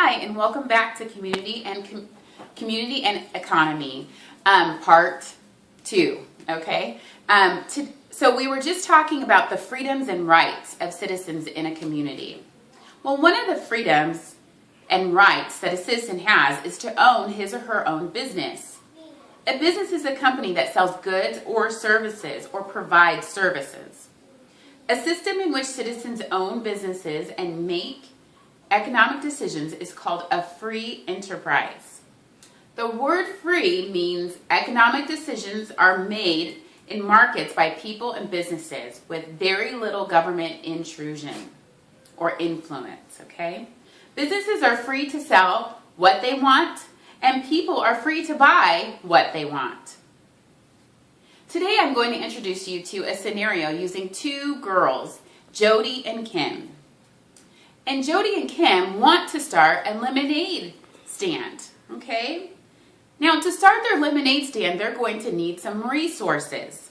Hi, and welcome back to Community and Economy, Part 2. Okay, so we were just talking about the freedoms and rights of citizens in a community. Well, one of the freedoms and rights that a citizen has is to own his or her own business. A business is a company that sells goods or services or provides services. A system in which citizens own businesses and make economic decisions is called a free enterprise. The word free means economic decisions are made in markets by people and businesses with very little government intrusion or influence, okay? Businesses are free to sell what they want, and people are free to buy what they want. Today I'm going to introduce you to a scenario using two girls, Jody and Kim. And Jody and Kim want to start a lemonade stand, okay? Now, to start their lemonade stand, they're going to need some resources.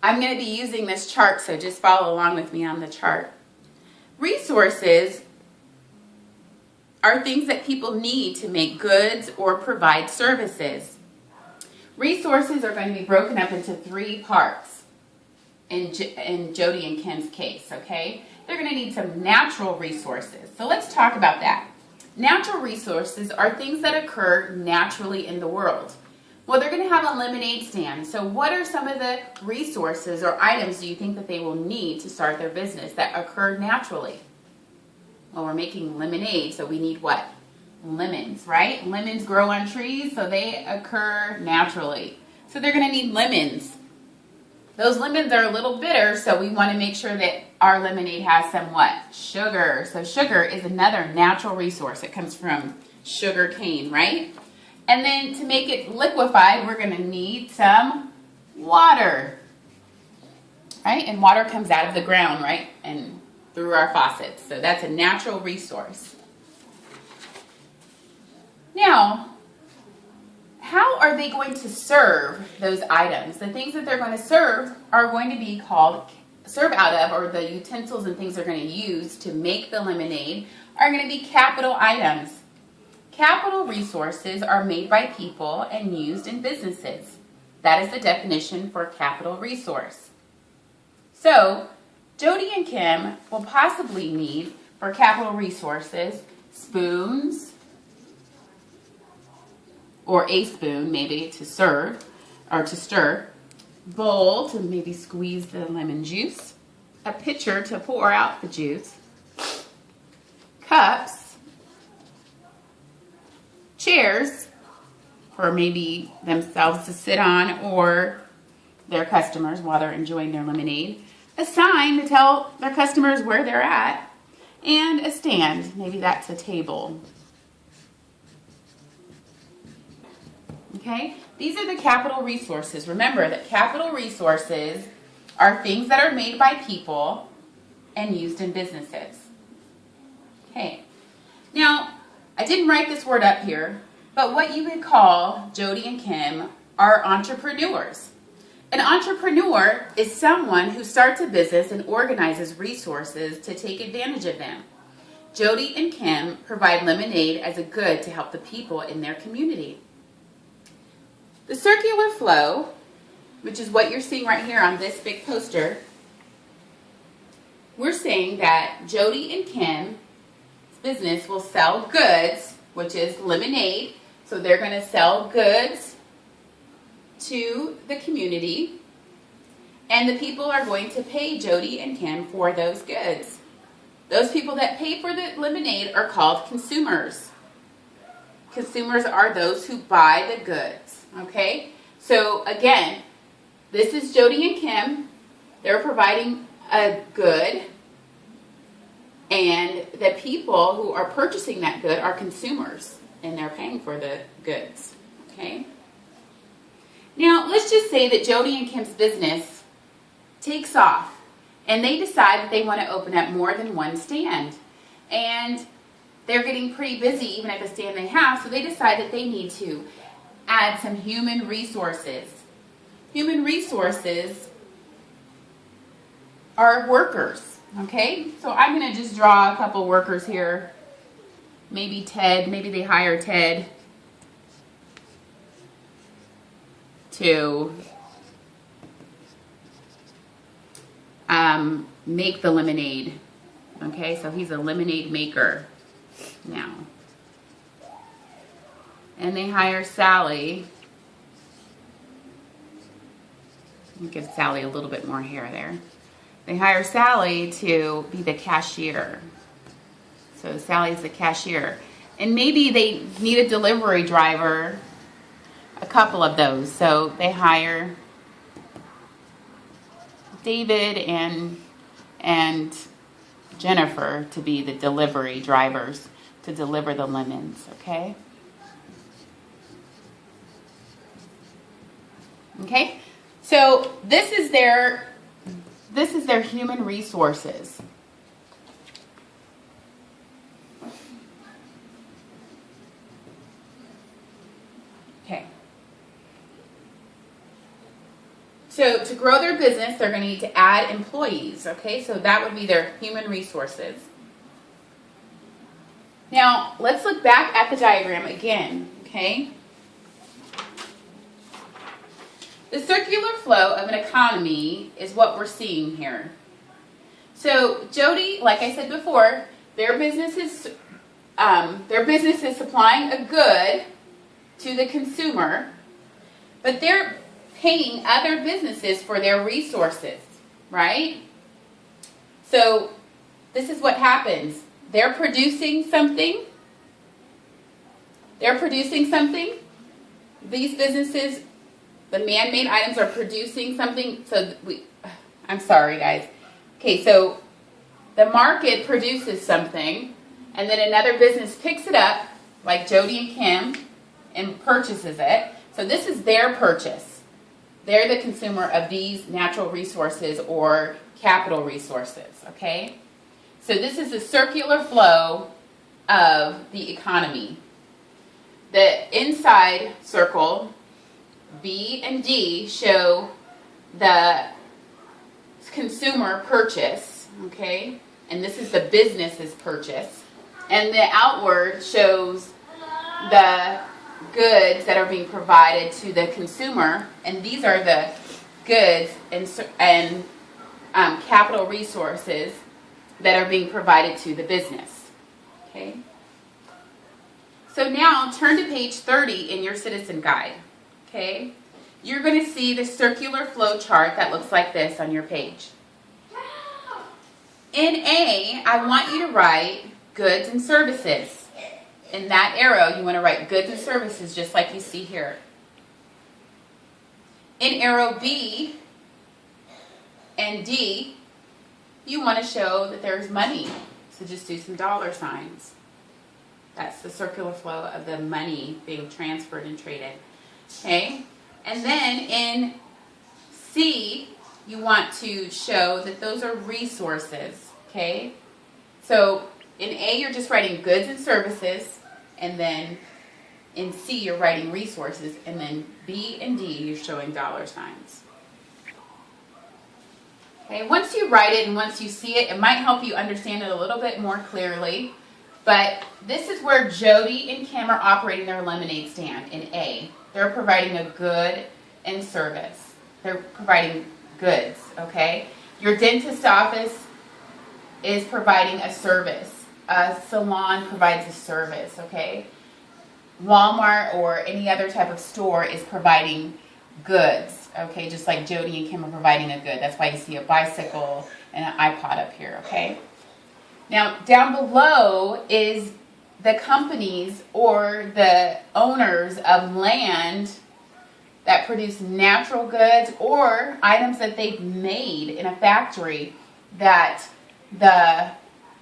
I'm going to be using this chart, so just follow along with me on the chart. Resources are things that people need to make goods or provide services. Resources are going to be broken up into three parts in Jody and Kim's case, okay? They're going to need some natural resources. So let's talk about that. Natural resources are things that occur naturally in the world. Well, they're going to have a lemonade stand. So what are some of the resources or items do you think that they will need to start their business that occur naturally? Well, we're making lemonade, so we need what? Lemons, right? Lemons grow on trees, so they occur naturally. So they're going to need lemons. Those lemons are a little bitter, so we want to make sure that our lemonade has some what? Sugar. So sugar is another natural resource. It comes from sugar cane, right? And then to make it liquefied, we're going to need some water, right? And water comes out of the ground, right? And through our faucets. So that's a natural resource. Now, how are they going to serve those items? The things that they're going to serve are going to be called serve out of, or the utensils and things they're going to use to make the lemonade are going to be capital items. Capital resources are made by people and used in businesses. That is the definition for capital resource. So, Jody and Kim will possibly need, for capital resources, spoons, or a spoon maybe to serve or to stir, bowl to maybe squeeze the lemon juice, a pitcher to pour out the juice, cups, chairs for maybe themselves to sit on or their customers while they're enjoying their lemonade, a sign to tell their customers where they're at, and a stand. Maybe that's a table. Okay, these are the capital resources. Remember that capital resources are things that are made by people and used in businesses. Okay, now I didn't write this word up here, but what you would call Jody and Kim are entrepreneurs. An entrepreneur is someone who starts a business and organizes resources to take advantage of them. Jody and Kim provide lemonade as a good to help the people in their community. The circular flow, which is what you're seeing right here on this big poster, we're saying that Jody and Kim's business will sell goods, which is lemonade. So they're going to sell goods to the community, and the people are going to pay Jody and Kim for those goods. Those people that pay for the lemonade are called consumers. Consumers are those who buy the goods. Okay, so again, this is Jody and Kim. They're providing a good, and the people who are purchasing that good are consumers, and they're paying for the goods. Okay, now let's just say that Jody and Kim's business takes off, and they decide that they want to open up more than one stand, and they're getting pretty busy even at the stand they have, so they decide that they need to add some human resources. Human resources are workers, okay? So I'm going to just draw a couple workers here maybe Ted, maybe they hire Ted to make the lemonade. Okay, so he's a lemonade maker now. And they hire Sally. Give Sally a little bit more hair there. They hire Sally to be the cashier. So Sally's the cashier. And maybe they need a delivery driver, a couple of those. So they hire David and Jennifer to be the delivery drivers to deliver the lemons, okay? Okay? So this is their human resources. Okay. So to grow their business, they're going to need to add employees. Okay, so that would be their human resources. Now, let's look back at the diagram again. Okay. The circular flow of an economy is what we're seeing here. So Jody, like I said before, their business is supplying a good to the consumer, but they're paying other businesses for their resources, right? So this is what happens. They're producing something. These businesses, the man-made items, are producing something. I'm sorry, guys. Okay, so the market produces something, and then another business picks it up, like Jody and Kim, and purchases it. So this is their purchase. They're the consumer of these natural resources or capital resources, okay? So this is the circular flow of the economy. The inside circle, B and D, show the consumer purchase, okay? And this is the business's purchase. And the outward shows the goods that are being provided to the consumer, and these are the goods and capital resources that are being provided to the business. Okay. So now turn to page 30 in your citizen guide. Okay. You're going to see the circular flow chart that looks like this on your page. In A, I want you to write goods and services. In that arrow, you want to write goods and services just like you see here. In arrow B and D, you want to show that there's money. So just do some dollar signs. That's the circular flow of the money being transferred and traded. Okay? And then in C, you want to show that those are resources. Okay? So in A, you're just writing goods and services, and then in C, you're writing resources, and then B and D, you're showing dollar signs. Okay, once you write it and once you see it, it might help you understand it a little bit more clearly, but this is where Jody and Kim are operating their lemonade stand in A. They're providing a good and service. They're providing goods, okay? Your dentist office is providing a service. A salon provides a service, okay? Walmart or any other type of store is providing goods, okay? Just like Jody and Kim are providing a good. That's why you see a bicycle and an iPod up here, okay? Now, down below is the companies or the owners of land that produce natural goods or items that they've made in a factory that the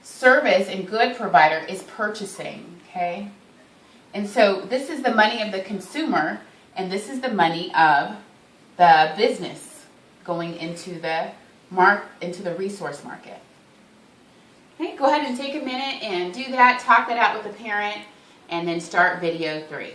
service and good provider is purchasing, okay? And so this is the money of the consumer, and this is the money of the business going into the resource market. Okay, go ahead and take a minute and do that, talk that out with the parent, and then start video 3.